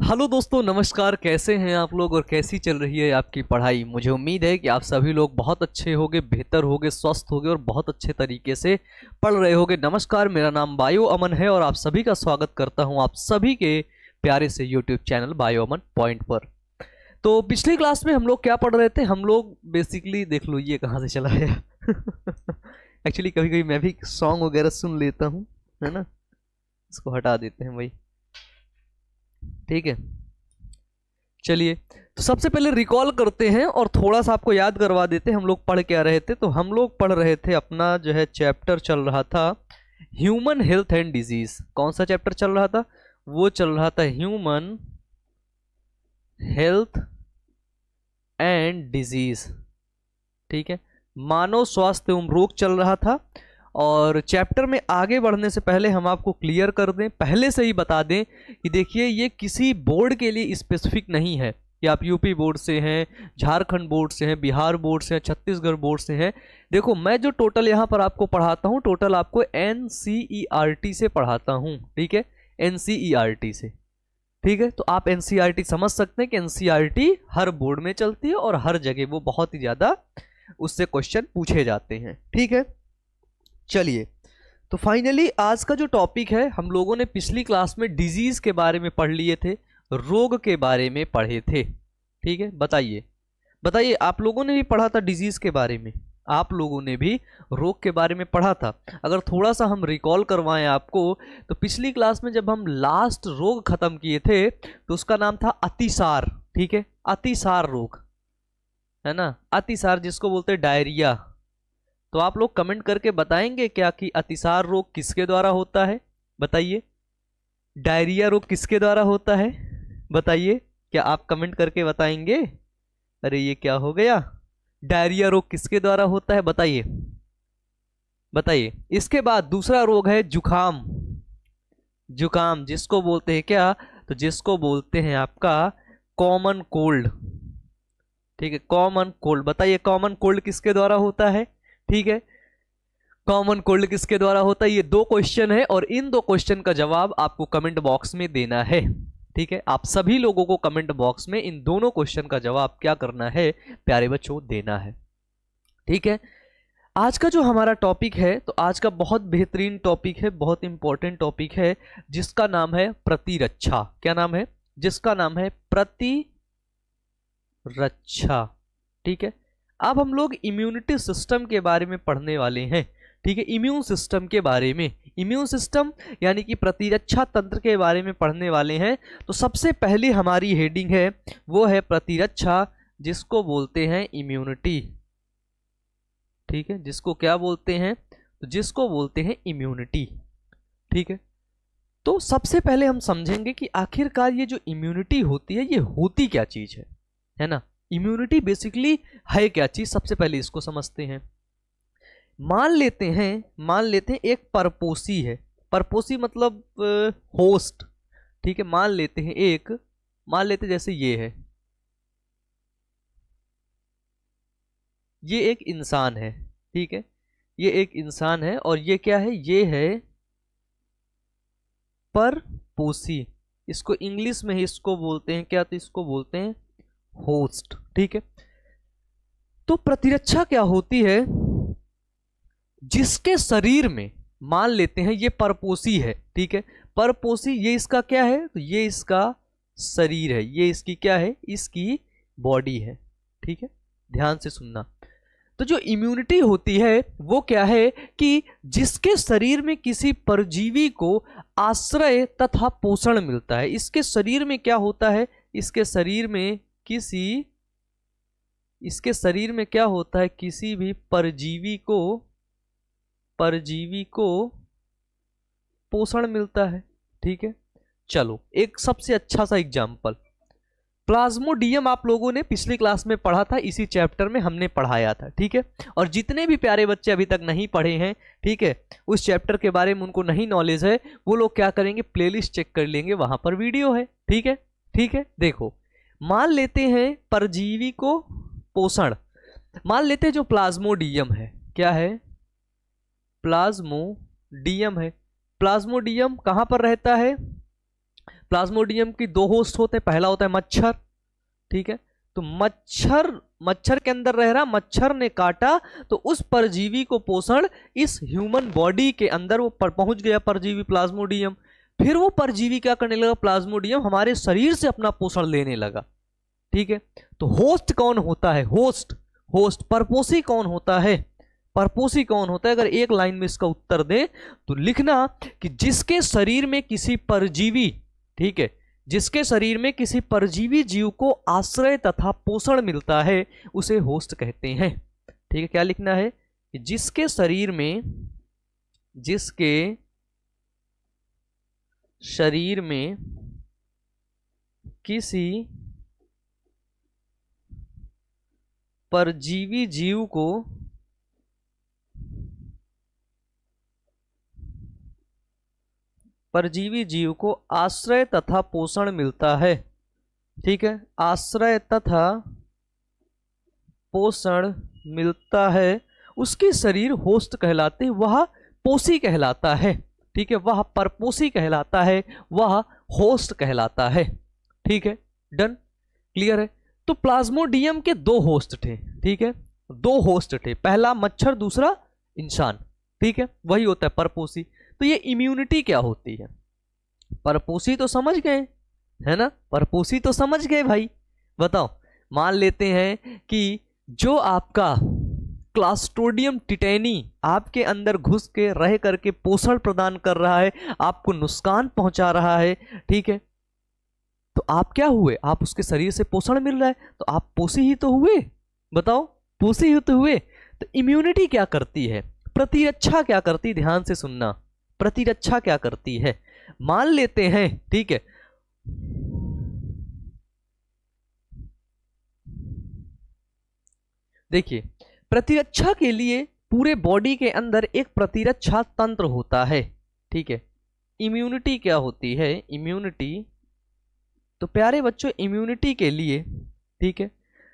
Hello दोस्तों, नमस्कार। कैसे हैं आप लोग और कैसी चल रही है आपकी पढ़ाई। मुझे उम्मीद है कि आप सभी लोग बहुत अच्छे होंगे, बेहतर होंगे, स्वस्थ होंगे और बहुत अच्छे तरीके से पढ़ रहे होंगे। नमस्कार, मेरा नाम बायो अमन है और आप सभी का स्वागत करता हूं आप सभी के प्यारे से यूट्यूब चैनल बायो अमन पॉइंट पर। तो पिछली क्लास में हम लोग क्या पढ़ रहे थे? हम लोग बेसिकली देख लो ये कहाँ से चला है। एक्चुअली कभी कभी मैं भी सॉन्ग वगैरह सुन लेता हूँ, है ना। इसको हटा देते हैं भाई, ठीक है। चलिए, तो सबसे पहले रिकॉल करते हैं और थोड़ा सा आपको याद करवा देते हैं हम लोग पढ़ क्या रहे थे। तो हम लोग पढ़ रहे थे, अपना जो है चैप्टर चल रहा था ह्यूमन हेल्थ एंड डिजीज। कौन सा चैप्टर चल रहा था? वो चल रहा था ह्यूमन हेल्थ एंड डिजीज, ठीक है। मानव स्वास्थ्य एवं रोग चल रहा था। और चैप्टर में आगे बढ़ने से पहले हम आपको क्लियर कर दें, पहले से ही बता दें कि देखिए ये किसी बोर्ड के लिए स्पेसिफिक नहीं है कि आप यूपी बोर्ड से हैं, झारखंड बोर्ड से हैं, बिहार बोर्ड से हैं, छत्तीसगढ़ बोर्ड से हैं। देखो, मैं जो टोटल यहाँ पर आपको पढ़ाता हूँ, टोटल आपको NCERT से पढ़ाता हूँ, ठीक है। NCERT से, ठीक है। तो आप NCERT समझ सकते हैं कि NCERT हर बोर्ड में चलती है और हर जगह वो बहुत ही ज़्यादा उससे क्वेश्चन पूछे जाते हैं, ठीक है। चलिए, तो फाइनली आज का जो टॉपिक है, हम लोगों ने पिछली क्लास में डिजीज के बारे में पढ़ लिए थे, रोग के बारे में पढ़े थे, ठीक है। बताइए बताइए, आप लोगों ने भी पढ़ा था डिजीज के बारे में, आप लोगों ने भी रोग के बारे में पढ़ा था। अगर थोड़ा सा हम रिकॉल करवाएं आपको, तो पिछली क्लास में जब हम लास्ट रोग खत्म किए थे तो उसका नाम था अतिसार, ठीक है। अतिसार रोग, है ना। अतिसार जिसको बोलते हैं डायरिया। तो आप लोग कमेंट करके बताएंगे क्या कि अतिसार रोग किसके द्वारा होता है? बताइए। डायरिया रोग किसके द्वारा होता है? बताइए, क्या आप कमेंट करके बताएंगे? अरे ये क्या हो गया, डायरिया रोग किसके द्वारा होता है? बताइए बताइए। इसके बाद दूसरा रोग है जुखाम। जुखाम जिसको बोलते हैं क्या? तो जिसको बोलते हैं आपका कॉमन कोल्ड, ठीक है। कॉमन कोल्ड, बताइए कॉमन कोल्ड किसके द्वारा होता है? ठीक है, कॉमन कोल्ड किसके द्वारा होता है? ये दो क्वेश्चन है और इन दो क्वेश्चन का जवाब आपको कमेंट बॉक्स में देना है, ठीक है। आप सभी लोगों को कमेंट बॉक्स में इन दोनों क्वेश्चन का जवाब क्या करना है प्यारे बच्चों? देना है, ठीक है। आज का जो हमारा टॉपिक है, तो आज का बहुत बेहतरीन टॉपिक है, बहुत इंपॉर्टेंट टॉपिक है, जिसका नाम है प्रतिरक्षा। क्या नाम है? जिसका नाम है प्रतिरक्षा, ठीक है। अब हम लोग इम्यूनिटी सिस्टम के बारे में पढ़ने वाले हैं, ठीक है। इम्यून सिस्टम के बारे में, इम्यून सिस्टम यानी कि प्रतिरक्षा तंत्र के बारे में पढ़ने वाले हैं। तो सबसे पहली हमारी हेडिंग है वो है प्रतिरक्षा, जिसको बोलते हैं इम्यूनिटी, ठीक है। जिसको क्या बोलते हैं? तो जिसको बोलते हैं इम्यूनिटी, ठीक है। तो सबसे पहले हम समझेंगे कि आखिरकार ये जो इम्यूनिटी होती है ये होती क्या चीज है ना। इम्यूनिटी बेसिकली है क्या चीज, सबसे पहले इसको समझते हैं। मान लेते हैं एक परपोसी है। परपोसी मतलब होस्ट, ठीक है। मान लेते हैं जैसे ये है, ये एक इंसान है, ठीक है। ये एक इंसान है और ये क्या है? ये है परपोसी। इसको इंग्लिश में ही इसको बोलते हैं क्या? तो इसको बोलते हैं होस्ट, ठीक है। तो प्रतिरक्षा क्या होती है? जिसके शरीर में, मान लेते हैं ये परपोसी है, ठीक है। परपोसी, ये इसका क्या है? तो ये इसका शरीर है, ये इसकी क्या है? इसकी बॉडी है, ठीक है। ध्यान से सुनना। तो जो इम्यूनिटी होती है वो क्या है कि जिसके शरीर में किसी परजीवी को आश्रय तथा पोषण मिलता है। इसके शरीर में क्या होता है? इसके शरीर में क्या होता है? किसी भी परजीवी को पोषण मिलता है, ठीक है। चलो, एक सबसे अच्छा सा एग्जांपल, प्लाज्मोडियम आप लोगों ने पिछली क्लास में पढ़ा था, इसी चैप्टर में हमने पढ़ाया था, ठीक है। और जितने भी प्यारे बच्चे अभी तक नहीं पढ़े हैं, ठीक है, उस चैप्टर के बारे में उनको नहीं नॉलेज है, वो लोग क्या करेंगे? प्लेलिस्ट चेक कर लेंगे, वहां पर वीडियो है, ठीक है। ठीक है, देखो, मान लेते हैं परजीवी को पोषण, मान लेते हैं जो प्लाज्मोडियम है, क्या है? प्लाज्मोडियम है। प्लाज्मोडियम कहां पर रहता है? प्लाज्मोडियम की दो होस्ट होते हैं, पहला होता है मच्छर, ठीक है। तो मच्छर के अंदर रह रहा, मच्छर ने काटा तो उस परजीवी को पोषण इस ह्यूमन बॉडी के अंदर वो पहुंच गया परजीवी प्लाज्मोडियम। फिर वो परजीवी क्या करने लगा, प्लाज्मोडियम हमारे शरीर से अपना पोषण लेने लगा, ठीक है। तो होस्ट कौन होता है, होस्ट परपोषी कौन होता है, परपोषी कौन होता है? अगर एक लाइन में इसका उत्तर दे तो लिखना कि जिसके शरीर में किसी परजीवी, ठीक है, जिसके शरीर में किसी परजीवी जीव को आश्रय तथा पोषण मिलता है उसे होस्ट कहते हैं, ठीक है। क्या लिखना है कि जिसके शरीर में किसी परजीवी जीव को आश्रय तथा पोषण मिलता है, ठीक है, आश्रय तथा पोषण मिलता है, उसके शरीर होस्ट कहलाते, वह पोषी कहलाता है, ठीक है, वह परपोषी कहलाता है, वह होस्ट कहलाता है, ठीक है। डन, क्लियर है। तो प्लाज्मोडियम के दो होस्ट थे, ठीक है, दो होस्ट थे, पहला मच्छर, दूसरा इंसान, ठीक है, वही होता है परपोषी। तो ये इम्यूनिटी क्या होती है? परपोषी तो समझ गए, है ना, परपोषी तो समझ गए भाई। बताओ, मान लेते हैं कि जो आपका क्लास्ट्रोडियम टिटेनी आपके अंदर घुस के रह करके पोषण प्रदान कर रहा है, आपको नुकसान पहुंचा रहा है, ठीक है, तो आप क्या हुए, आप उसके शरीर से पोषण मिल रहा है तो आप पोषी ही तो हुए। बताओ, पोषी ही तो हुए। तो इम्यूनिटी क्या करती है, प्रतिरक्षा क्या करती, ध्यान से सुनना, प्रतिरक्षा क्या करती है। मान लेते हैं, ठीक है, देखिए, प्रतिरक्षा के लिए पूरे बॉडी के अंदर एक प्रतिरक्षा तंत्र होता है, ठीक है। इम्यूनिटी क्या होती है, इम्यूनिटी, तो प्यारे बच्चों इम्यूनिटी के लिए, ठीक है,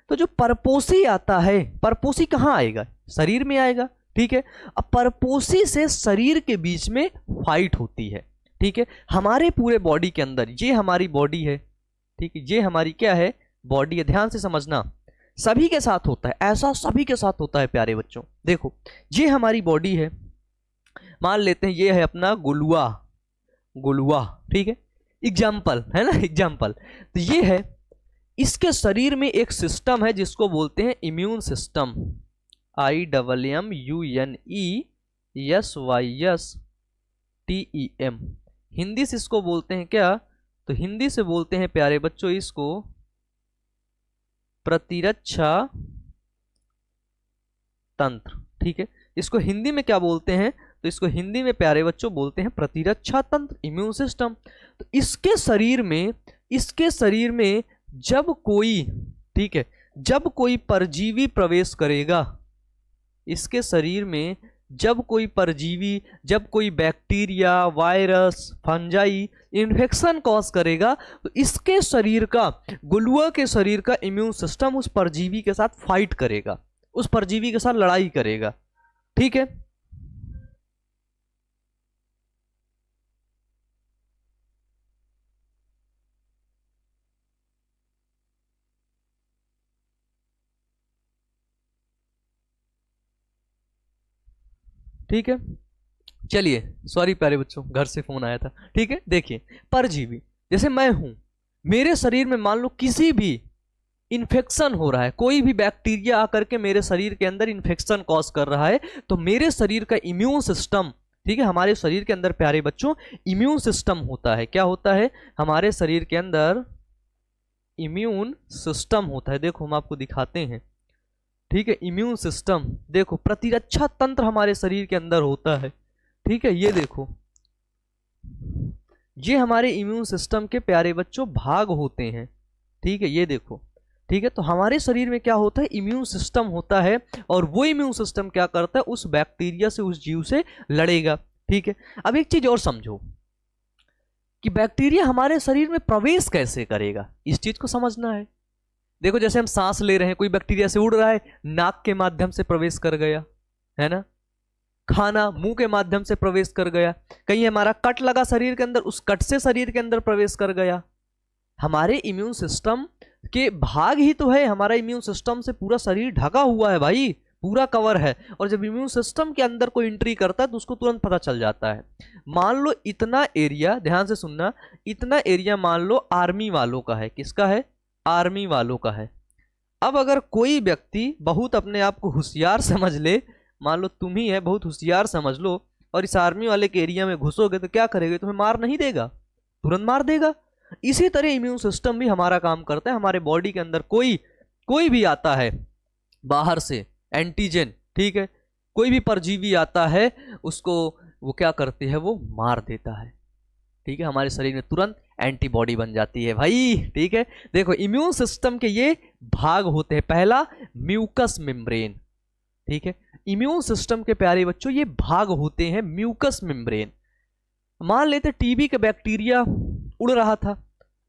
तो जो परपोषी आता है, परपोषी कहाँ आएगा, शरीर में आएगा, ठीक है। अब परपोषी से शरीर के बीच में फाइट होती है, ठीक है, हमारे पूरे बॉडी के अंदर, ये हमारी बॉडी है, ठीक है, ये हमारी क्या है, बॉडी है। ध्यान से समझना, सभी के साथ होता है ऐसा, सभी के साथ होता है प्यारे बच्चों। देखो, ये हमारी बॉडी है, मान लेते हैं ये है अपना गुलुआ, ठीक है, एग्जाम्पल है ना, एग्जाम्पल। तो ये है, इसके शरीर में एक सिस्टम है जिसको बोलते हैं इम्यून सिस्टम, IMMUNESYSTEM। हिंदी से इसको बोलते हैं क्या, तो हिंदी से बोलते हैं प्यारे बच्चों इसको प्रतिरक्षा तंत्र, ठीक है। इसको हिंदी में क्या बोलते हैं, तो इसको हिंदी में प्यारे बच्चों बोलते हैं प्रतिरक्षा तंत्र, इम्यून सिस्टम। तो इसके शरीर में जब कोई, ठीक है, जब कोई परजीवी प्रवेश करेगा, इसके शरीर में जब कोई परजीवी, जब कोई bacteria, virus, fungi infection cause करेगा, तो इसके शरीर का, गुलुआ के शरीर का इम्यून सिस्टम उस परजीवी के साथ फाइट करेगा, उस परजीवी के साथ लड़ाई करेगा, ठीक है। ठीक है, चलिए, सॉरी प्यारे बच्चों, घर से फोन आया था, ठीक है। देखिए, परजीवी, जैसे मैं हूं, मेरे शरीर में मान लो किसी भी इन्फेक्शन हो रहा है, कोई भी बैक्टीरिया आकर के मेरे शरीर के अंदर इन्फेक्शन कॉज कर रहा है, तो मेरे शरीर का इम्यून सिस्टम, ठीक है, हमारे शरीर के अंदर प्यारे बच्चों इम्यून सिस्टम होता है। क्या होता है, हमारे शरीर के अंदर इम्यून सिस्टम होता है। देखो, हम आपको दिखाते हैं, ठीक है, इम्यून सिस्टम, देखो, प्रतिरक्षा तंत्र हमारे शरीर के अंदर होता है, ठीक है। ये देखो, ये हमारे इम्यून सिस्टम के प्यारे बच्चों भाग होते हैं, ठीक है, ये देखो, ठीक है। तो हमारे शरीर में क्या होता है, इम्यून सिस्टम होता है, और वो इम्यून सिस्टम क्या करता है, उस बैक्टीरिया से, उस जीव से लड़ेगा, ठीक है। अब एक चीज और समझो कि बैक्टीरिया हमारे शरीर में प्रवेश कैसे करेगा, इस चीज को समझना है। देखो, जैसे हम सांस ले रहे हैं, कोई बैक्टीरिया से उड़ रहा है, नाक के माध्यम से प्रवेश कर गया, है ना, खाना मुंह के माध्यम से प्रवेश कर गया, कहीं हमारा कट लगा शरीर के अंदर, उस कट से शरीर के अंदर प्रवेश कर गया। हमारे इम्यून सिस्टम के भाग ही तो है, हमारा इम्यून सिस्टम से पूरा शरीर ढका हुआ है भाई, पूरा कवर है। और जब इम्यून सिस्टम के अंदर कोई एंट्री करता है तो उसको तुरंत पता चल जाता है। मान लो इतना एरिया, ध्यान से सुनना, इतना एरिया मान लो आर्मी वालों का है। किसका है? आर्मी वालों का है। अब अगर कोई व्यक्ति बहुत अपने आप को होशियार समझ ले, मान लो तुम ही है, बहुत होशियार समझ लो, और इस आर्मी वाले के एरिया में घुसोगे तो क्या करेगा? तुम्हें मार नहीं देगा? तुरंत मार देगा। इसी तरह इम्यून सिस्टम भी हमारा काम करता है। हमारे बॉडी के अंदर कोई भी आता है बाहर से एंटीजन, ठीक है, कोई भी परजीवी आता है, उसको वो क्या करती है? वो मार देता है, ठीक है। हमारे शरीर में तुरंत एंटीबॉडी बन जाती है भाई, ठीक है। देखो इम्यून सिस्टम के ये भाग होते हैं। पहला म्यूकस मेम्ब्रेन, ठीक है। इम्यून सिस्टम के प्यारे बच्चों ये भाग होते हैं म्यूकस मेम्ब्रेन। मान लेते टीबी का बैक्टीरिया उड़ रहा था,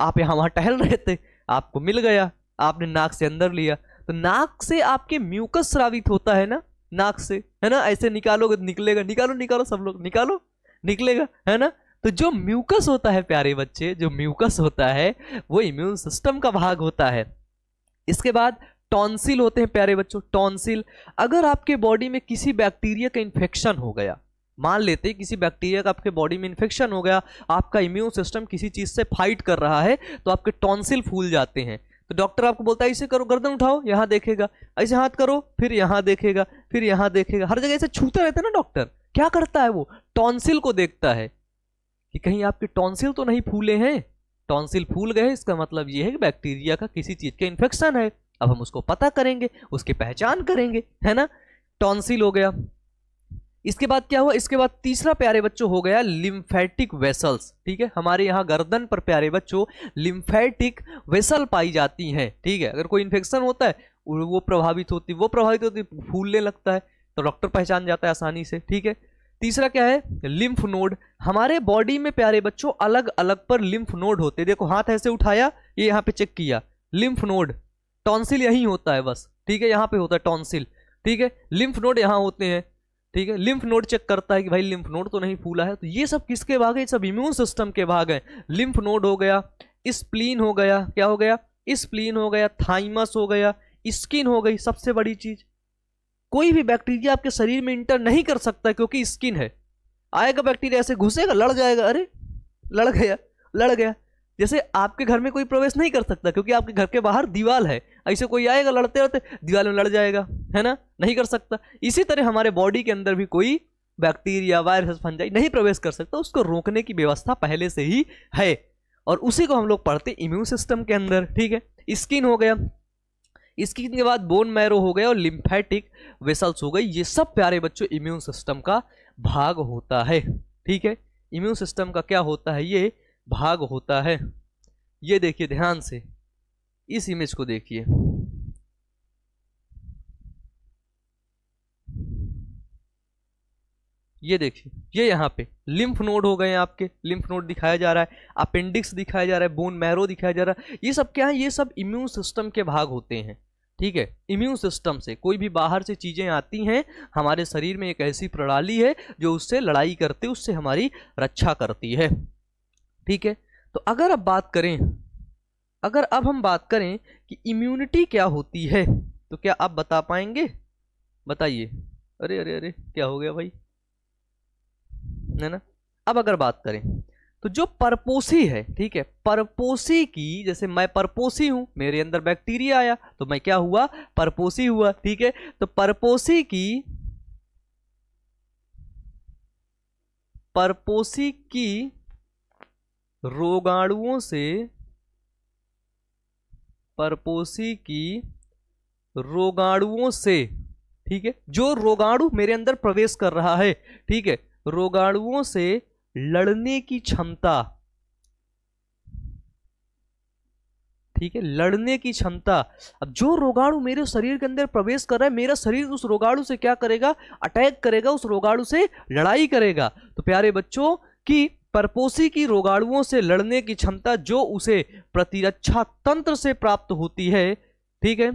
आप यहां वहां टहल रहे थे, आपको मिल गया, आपने नाक से अंदर लिया, तो नाक से आपके म्यूकस स्रावित होता है ना, नाक से, है ना, ऐसे निकालोगे निकलेगा, निकालो निकालो सब लोग निकालो, निकलेगा, है ना। तो जो म्यूकस होता है प्यारे बच्चे, जो म्यूकस होता है वो इम्यून सिस्टम का भाग होता है। इसके बाद टॉन्सिल होते हैं प्यारे बच्चों, टॉन्सिल। अगर आपके बॉडी में किसी बैक्टीरिया का इन्फेक्शन हो गया, मान लेते हैं किसी बैक्टीरिया का आपके बॉडी में इन्फेक्शन हो गया, आपका इम्यून सिस्टम किसी चीज से फाइट कर रहा है, तो आपके टॉन्सिल फूल जाते हैं। तो डॉक्टर आपको बोलता है ऐसे करो, गर्दन उठाओ, यहां देखेगा, ऐसे हाथ करो, फिर यहां देखेगा, फिर यहां देखेगा, हर जगह ऐसे छूते रहते हैं ना डॉक्टर। क्या करता है वो? टॉन्सिल को देखता है कि कहीं आपके टॉन्सिल तो नहीं फूले हैं। टॉन्सिल फूल गए, इसका मतलब ये है कि बैक्टीरिया का किसी चीज का इन्फेक्शन है। अब हम उसको पता करेंगे, उसकी पहचान करेंगे, है ना। टॉन्सिल हो गया। इसके बाद क्या हुआ? इसके बाद तीसरा प्यारे बच्चों हो गया लिम्फेटिक वेसल्स, ठीक है। हमारे यहाँ गर्दन पर प्यारे बच्चों लिम्फेटिक वेसल पाई जाती हैं, ठीक है। अगर कोई इन्फेक्शन होता है वो प्रभावित होती, फूलने लगता है, तो डॉक्टर पहचान जाता है आसानी से, ठीक है। तीसरा क्या है? Lymph node. हमारे बॉडी में प्यारे बच्चों अलग अलग पर लिम्फ नोड होते हैं। देखो हाथ ऐसे उठाया, ये यहाँ पे चेक किया, लिम्फ नोड। टॉन्सिल यहीं होता है बस, ठीक है, यहाँ पे होता है टॉन्सिल, ठीक है। लिम्फ नोड यहाँ होते हैं, ठीक है। लिम्फ नोड चेक करता है कि भाई लिम्फ नोड तो नहीं फूला है। तो ये सब किसके भाग है? सब इम्यून सिस्टम के भाग हैं। लिम्फ नोड हो गया, स्प्लीन हो गया, क्या हो गया? स्प्लीन हो गया, थाइमस हो गया, स्किन हो गई। सबसे बड़ी चीज, कोई भी बैक्टीरिया आपके शरीर में इंटर नहीं कर सकता क्योंकि स्किन है। आएगा बैक्टीरिया ऐसे घुसेगा, लड़ जाएगा, अरे लड़ गया। जैसे आपके घर में कोई प्रवेश नहीं कर सकता क्योंकि आपके घर के बाहर दीवार है, ऐसे कोई आएगा लड़ते लड़ते दीवार में लड़ जाएगा, है ना, नहीं कर सकता। इसी तरह हमारे बॉडी के अंदर भी कोई बैक्टीरिया, वायरस, फंजाई नहीं प्रवेश कर सकता, उसको रोकने की व्यवस्था पहले से ही है, और उसी को हम लोग पढ़ते इम्यून सिस्टम के अंदर, ठीक है। स्किन हो गया, स्किन के बाद बोन मैरो हो गया और लिम्फेटिक वेसल्स हो गई। ये सब प्यारे बच्चों इम्यून सिस्टम का भाग होता है, ठीक है। इम्यून सिस्टम का क्या होता है? ये भाग होता है। ये देखिए ध्यान से, इस इमेज को देखिए, ये देखिए, ये यहाँ पे लिम्फ नोड हो गए हैं आपके, लिम्फ नोड दिखाया जा रहा है, अपेंडिक्स दिखाया जा रहा है, बोन मैरो दिखाया जा रहा है। ये सब क्या है? ये सब इम्यून सिस्टम के भाग होते हैं, ठीक है। इम्यून सिस्टम से कोई भी बाहर से चीजें आती हैं, हमारे शरीर में एक ऐसी प्रणाली है जो उससे लड़ाई करती है, उससे हमारी रक्षा करती है, ठीक है। तो अगर अब हम बात करें कि इम्यूनिटी क्या होती है, तो क्या आप बता पाएंगे? बताइए। अरे अरे अरे, क्या हो गया भाई, है ना। अब अगर बात करें तो जो परपोसी है, ठीक है, परपोसी की, जैसे मैं परपोसी हूं, मेरे अंदर बैक्टीरिया आया तो मैं क्या हुआ? परपोसी हुआ, ठीक है। तो परपोसी की रोगाणुओं से, परपोसी की रोगाणुओं से, ठीक है, जो रोगाणु मेरे अंदर प्रवेश कर रहा है, ठीक है, रोगाणुओं से लड़ने की क्षमता, ठीक है, लड़ने की क्षमता। अब जो रोगाणु मेरे शरीर के अंदर प्रवेश कर रहा है, मेरा शरीर उस रोगाणु से क्या करेगा? अटैक करेगा, उस रोगाणु से लड़ाई करेगा। तो प्यारे बच्चों की परपोसी की रोगाणुओं से लड़ने की क्षमता जो उसे प्रतिरक्षा तंत्र से प्राप्त होती है, ठीक है,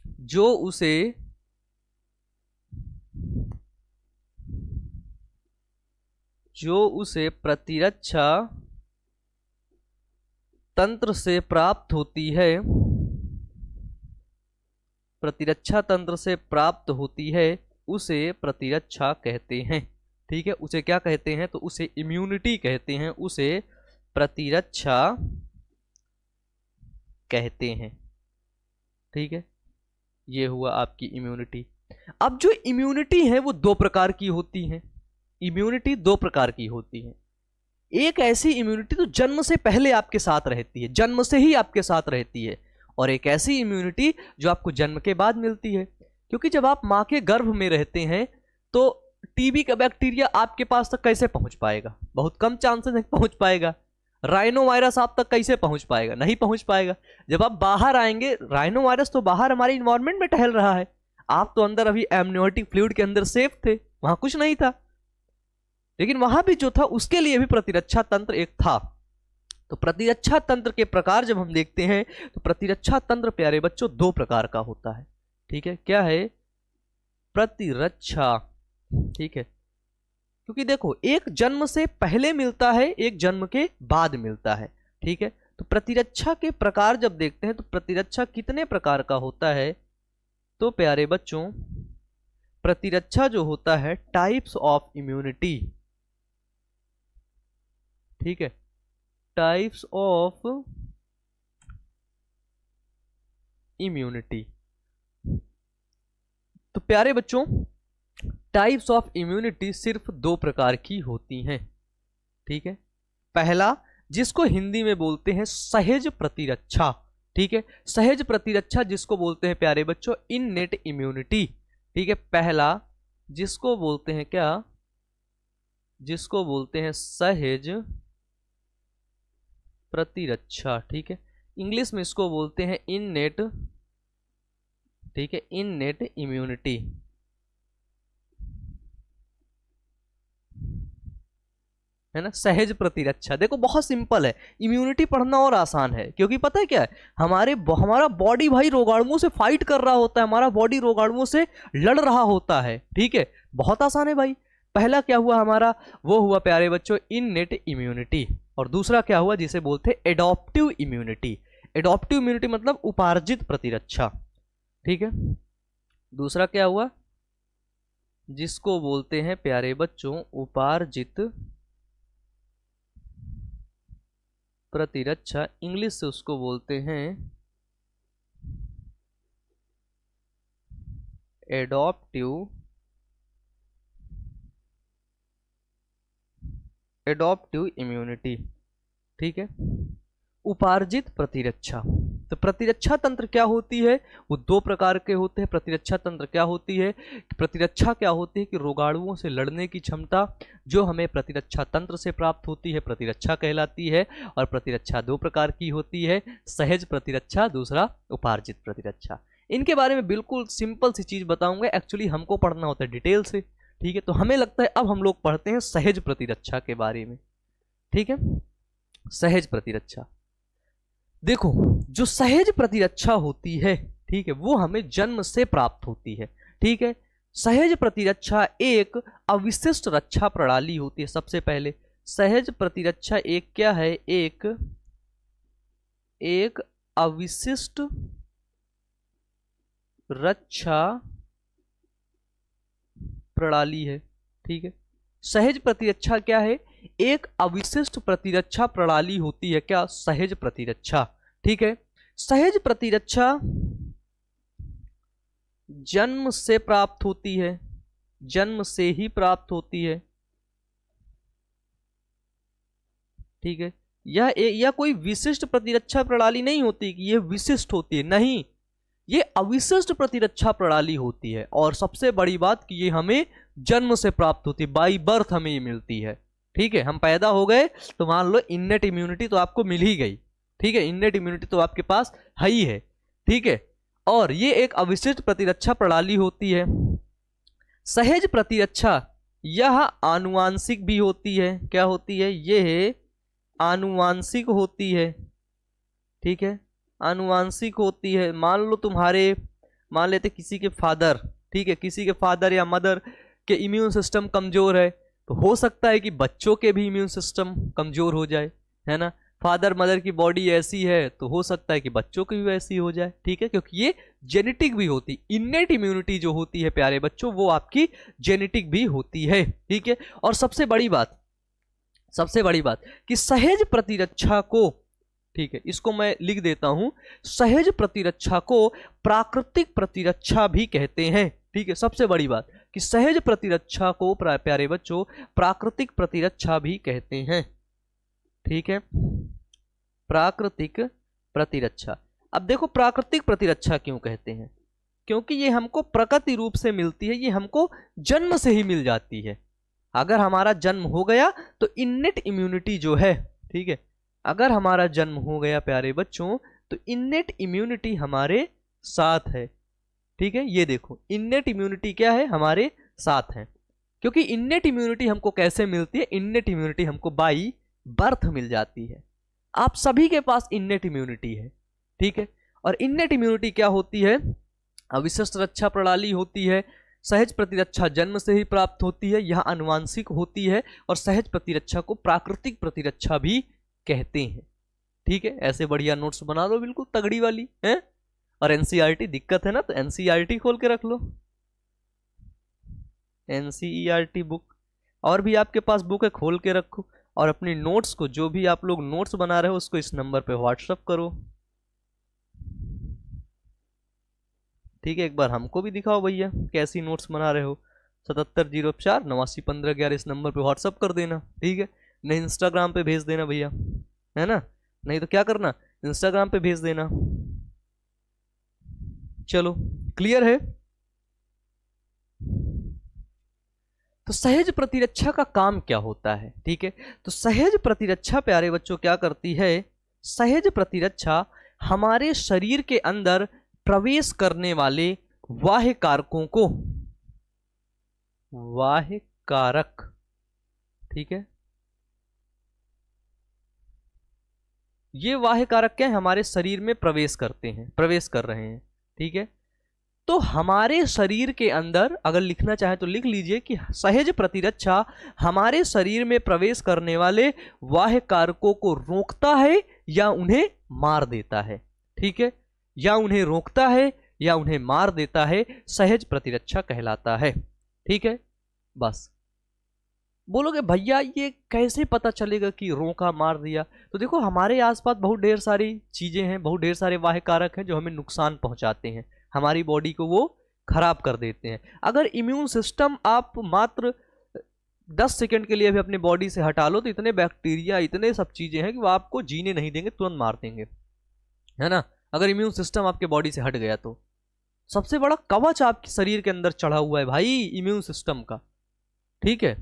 जो उसे जो उसे प्रतिरक्षा तंत्र से प्राप्त होती है, प्रतिरक्षा तंत्र से प्राप्त होती है, उसे प्रतिरक्षा कहते हैं। ठीक है, उसे क्या कहते हैं? तो उसे इम्यूनिटी कहते हैं, उसे प्रतिरक्षा कहते हैं। ठीक है, ये हुआ आपकी इम्यूनिटी। अब जो इम्यूनिटी है वो दो प्रकार की होती है। इम्यूनिटी दो प्रकार की होती है। एक ऐसी इम्यूनिटी तो जन्म से पहले आपके साथ रहती है, जन्म से ही आपके साथ रहती है, और एक ऐसी इम्यूनिटी जो आपको जन्म के बाद मिलती है। क्योंकि जब आप मां के गर्भ में रहते हैं तो टीबी का बैक्टीरिया आपके पास तक कैसे पहुंच पाएगा? बहुत कम चांसेस है पहुंच पाएगा। राइनो वायरस आप तक कैसे पहुंच पाएगा? नहीं पहुंच पाएगा। जब आप बाहर आएंगे, राइनो वायरस तो बाहर हमारे इन्वायरमेंट में टहल रहा है, आप तो अंदर अभी एमनियोटिक फ्लूइड के अंदर सेफ थे, वहां कुछ नहीं था। लेकिन वहां भी जो था उसके लिए भी प्रतिरक्षा तंत्र एक था। तो प्रतिरक्षा तंत्र के प्रकार जब हम देखते हैं तो प्रतिरक्षा तंत्र प्यारे बच्चों दो प्रकार का होता है। ठीक है, क्या है? प्रतिरक्षा। ठीक है, क्योंकि देखो एक जन्म से पहले मिलता है, एक जन्म के बाद मिलता है। ठीक है, तो प्रतिरक्षा के प्रकार जब देखते हैं तो प्रतिरक्षा कितने प्रकार का होता है? तो प्यारे बच्चों प्रतिरक्षा जो होता है टाइप्स ऑफ इम्यूनिटी। ठीक है, टाइप्स ऑफ इम्यूनिटी। तो प्यारे बच्चों टाइप्स ऑफ इम्यूनिटी सिर्फ दो प्रकार की होती हैं। ठीक है, पहला जिसको हिंदी में बोलते हैं सहज प्रतिरक्षा। ठीक है, सहज प्रतिरक्षा जिसको बोलते हैं प्यारे बच्चों इननेट इम्यूनिटी। ठीक है, पहला जिसको बोलते हैं क्या? जिसको बोलते हैं सहज प्रतिरक्षा। ठीक है, इंग्लिश में इसको बोलते हैं इननेट। ठीक है, इननेट इम्यूनिटी। है ना, सहज प्रतिरक्षा। देखो बहुत सिंपल है, इम्यूनिटी पढ़ना और आसान है, क्योंकि पता है क्या है, हमारा बॉडी भाई रोगाणुओं से फाइट कर रहा होता है, हमारा बॉडी रोगाणुओं से लड़ रहा होता है। ठीक है, बहुत आसान है भाई। पहला क्या हुआ हमारा? वो हुआ प्यारे बच्चों इननेट इम्यूनिटी, और दूसरा क्या हुआ जिसे बोलते हैं एडॉप्टिव इम्यूनिटी। एडॉप्टिव इम्यूनिटी मतलब उपार्जित प्रतिरक्षा। ठीक है, दूसरा क्या हुआ? जिसको बोलते हैं प्यारे बच्चों उपार्जित प्रतिरक्षा, इंग्लिश से उसको बोलते हैं एडॉप्टिव इम्यूनिटी। ठीक है, उपार्जित प्रतिरक्षा। तो प्रतिरक्षा तंत्र क्या होती है? वो दो प्रकार के होते हैं। प्रतिरक्षा तंत्र क्या होती है? प्रतिरक्षा क्या होती है कि रोगाणुओं से लड़ने की क्षमता जो हमें प्रतिरक्षा तंत्र से प्राप्त होती है प्रतिरक्षा कहलाती है। और प्रतिरक्षा दो प्रकार की होती है, सहज प्रतिरक्षा, दूसरा उपार्जित प्रतिरक्षा। इनके बारे में बिल्कुल सिंपल सी चीज बताऊंगा, एक्चुअली हमको पढ़ना होता है डिटेल से। ठीक है, तो हमें लगता है अब हम लोग पढ़ते हैं सहज प्रतिरक्षा के बारे में। ठीक है, सहज प्रतिरक्षा। देखो जो सहज प्रतिरक्षा होती है, ठीक है, वो हमें जन्म से प्राप्त होती है। ठीक है, सहज प्रतिरक्षा एक अविशिष्ट रक्षा प्रणाली होती है। सबसे पहले सहज प्रतिरक्षा एक क्या है? एक अविशिष्ट रक्षा प्रणाली है। ठीक है, सहज प्रतिरक्षा क्या है? एक अविशिष्ट प्रतिरक्षा प्रणाली होती है। क्या? सहज प्रतिरक्षा। ठीक है, सहज प्रतिरक्षा जन्म से प्राप्त होती है, जन्म से ही प्राप्त होती है। ठीक है, यह कोई विशिष्ट प्रतिरक्षा प्रणाली नहीं होती कि यह विशिष्ट होती है, नहीं, ये अविशिष्ट प्रतिरक्षा प्रणाली होती है। और सबसे बड़ी बात कि ये हमें जन्म से प्राप्त होती है, बाई बर्थ हमें ये मिलती है। ठीक है, हम पैदा हो गए तो मान लो इननेट इम्यूनिटी तो आपको मिल ही गई। ठीक है, इननेट इम्यूनिटी तो आपके पास है ही है। ठीक है, और ये एक अविशिष्ट प्रतिरक्षा प्रणाली होती है। सहज प्रतिरक्षा यह आनुवांशिक भी होती है। क्या होती है? यह आनुवांशिक होती है। ठीक है, आनुवांशिक होती है। मान लेते किसी के फादर, ठीक है, किसी के फादर या मदर के इम्यून सिस्टम कमजोर है तो हो सकता है कि बच्चों के भी इम्यून सिस्टम कमजोर हो जाए, है ना। फादर मदर की बॉडी ऐसी है तो हो सकता है कि बच्चों की भी वैसी हो जाए, ठीक है, क्योंकि ये जेनेटिक भी होती, इन्नेट इम्यूनिटी जो होती है प्यारे बच्चों वो आपकी जेनेटिक भी होती है, ठीक है। और सबसे बड़ी बात कि सहज प्रतिरक्षा को, ठीक है, इसको मैं लिख देता हूं, सहज प्रतिरक्षा को प्राकृतिक प्रतिरक्षा भी कहते हैं, ठीक है। सबसे बड़ी बात कि सहज प्रतिरक्षा को प्यारे बच्चों प्राकृतिक प्रतिरक्षा भी कहते हैं, ठीक है, प्राकृतिक प्रतिरक्षा। अब देखो प्राकृतिक प्रतिरक्षा क्यों कहते हैं, क्योंकि ये हमको प्रकृति रूप से मिलती है, ये हमको जन्म से ही मिल जाती है। अगर हमारा जन्म हो गया तो इन्नेट इम्यूनिटी जो है, ठीक है, अगर हमारा जन्म हो गया प्यारे बच्चों तो इन्नेट इम्यूनिटी हमारे साथ है, ठीक है। ये देखो इन्नेट इम्यूनिटी क्या है, हमारे साथ है। क्योंकि इन्नेट इम्यूनिटी हमको कैसे मिलती है, इन्नेट इम्यूनिटी हमको बाई बर्थ मिल जाती है। आप सभी के पास इन्नेट इम्यूनिटी है, ठीक है। और इन्नेट इम्यूनिटी क्या होती है, अविशिष्ट रक्षा प्रणाली होती है। सहज प्रतिरक्षा जन्म से ही प्राप्त होती है, यह आनुवांशिक होती है। और सहज प्रतिरक्षा को प्राकृतिक प्रतिरक्षा भी कहते हैं, ठीक है। ऐसे बढ़िया नोट्स बना लो बिल्कुल तगड़ी वाली है। और एनसीईआरटी दिक्कत है ना तो एनसीईआरटी खोल के रख लो, एनसीईआरटी बुक, और भी आपके पास बुक है खोल के रखो। और अपनी नोट्स को, जो भी आप लोग नोट्स बना रहे हो उसको इस नंबर पे व्हाट्सएप करो, ठीक है। एक बार हमको भी दिखाओ भैया कैसी नोट्स बना रहे हो, 7704 891511 इस नंबर पे व्हाट्सएप कर देना, ठीक है। नहीं इंस्टाग्राम पे भेज देना भैया, है ना, नहीं तो क्या करना, इंस्टाग्राम पे भेज देना। चलो क्लियर है। तो सहज प्रतिरक्षा का काम क्या होता है, ठीक है। तो सहज प्रतिरक्षा प्यारे बच्चों क्या करती है, सहज प्रतिरक्षा हमारे शरीर के अंदर प्रवेश करने वाले बाह्य कारकों को, बाह्य कारक, ठीक है, ये बाह्य कारक क्या है, हमारे शरीर में प्रवेश करते हैं, प्रवेश कर रहे हैं, ठीक है। तो हमारे शरीर के अंदर अगर लिखना चाहे तो लिख लीजिए कि सहज प्रतिरक्षा हमारे शरीर में प्रवेश करने वाले बाह्य कारकों को रोकता है या उन्हें मार देता है, ठीक है, या उन्हें रोकता है या उन्हें मार देता है, सहज प्रतिरक्षा कहलाता है, ठीक है। बस बोलोगे भैया ये कैसे पता चलेगा कि रोका मार दिया, तो देखो हमारे आसपास बहुत ढेर सारी चीजें हैं, बहुत ढेर सारे बाह्य कारक हैं जो हमें नुकसान पहुंचाते हैं, हमारी बॉडी को वो खराब कर देते हैं। अगर इम्यून सिस्टम आप मात्र 10 सेकंड के लिए भी अपने बॉडी से हटा लो तो इतने बैक्टीरिया, इतने सब चीजें हैं कि वो आपको जीने नहीं देंगे, तुरंत मार देंगे, है ना। अगर इम्यून सिस्टम आपके बॉडी से हट गया तो सबसे बड़ा कवच आपके शरीर के अंदर चढ़ा हुआ है भाई इम्यून सिस्टम का, ठीक है।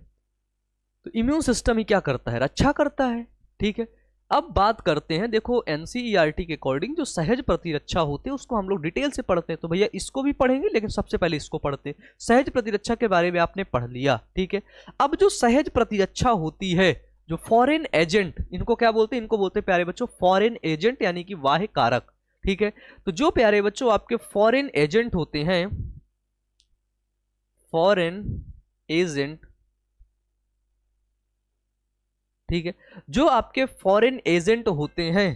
तो इम्यून सिस्टम ही क्या करता है, रक्षा करता है, ठीक है। अब बात करते हैं, देखो एनसीईआरटी के अकॉर्डिंग जो सहज प्रतिरक्षा होती है उसको हम लोग डिटेल से पढ़ते हैं, तो भैया इसको भी पढ़ेंगे लेकिन सबसे पहले इसको पढ़ते हैं। सहज प्रतिरक्षा के बारे में आपने पढ़ लिया, ठीक है। अब जो सहज प्रतिरक्षा होती है, जो फॉरेन एजेंट, इनको क्या बोलते हैं, इनको बोलते हैं प्यारे बच्चों फॉरेन एजेंट, यानी कि बाह्य कारक, ठीक है। तो जो प्यारे बच्चों आपके फॉरेन एजेंट होते हैं, फॉरेन एजेंट, ठीक है, जो आपके फॉरेन एजेंट होते हैं,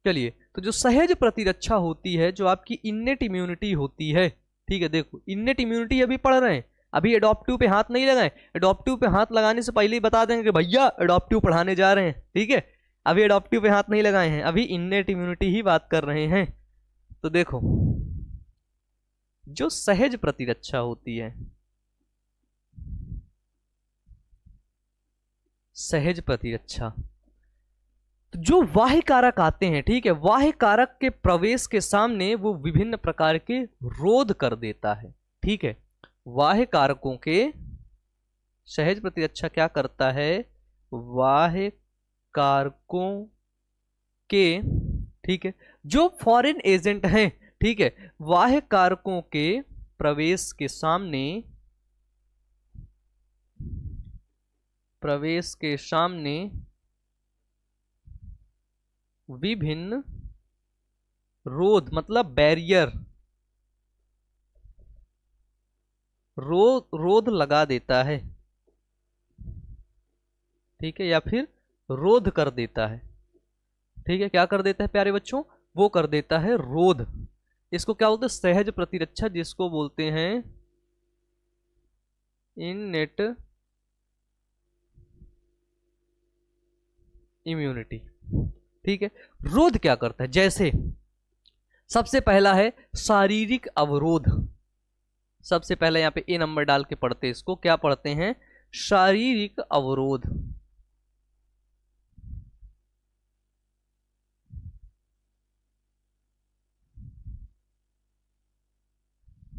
चलिए, तो जो सहज प्रतिरक्षा होती है, जो आपकी इन्नेट इम्यूनिटी होती है, ठीक है, देखो इन्नेट इम्यूनिटी अभी पढ़ रहे हैं, अभी एडॉप्टिव पे हाथ नहीं लगाएं, एडॉप्टिव पे हाथ लगाने से पहले ही बता देंगे कि भैया एडॉप्टिव पढ़ाने जा रहे हैं, ठीक है। अभी एडॉप्टिव पे हाथ नहीं लगाए हैं, अभी इन्नेट इम्यूनिटी ही बात कर रहे हैं। तो देखो जो सहज प्रतिरक्षा होती है, सहज प्रतिरक्षा, तो जो बाह्य कारक आते हैं, ठीक है, बाह्य कारक के प्रवेश के सामने वो विभिन्न प्रकार के रोध कर देता है, ठीक है। बाह्य कारकों के, सहज प्रतिरक्षा क्या करता है, बाह्य कारकों के, ठीक है, जो फॉरेन एजेंट हैं, ठीक है, बाह्य कारकों के प्रवेश के सामने प्रवेश के सामने विभिन्न रोध मतलब बैरियर, रोध लगा देता है, ठीक है, या फिर रोध कर देता है, ठीक है। क्या कर देता है प्यारे बच्चों? वो कर देता है रोध। इसको क्या बोलते हैं? सहज प्रतिरक्षा, जिसको बोलते हैं इननेट इम्यूनिटी, ठीक है। रोध क्या करता है? जैसे सबसे पहला है शारीरिक अवरोध। सबसे पहले यहां पे ए नंबर डाल के पढ़ते हैं इसको। क्या पढ़ते हैं? शारीरिक अवरोध,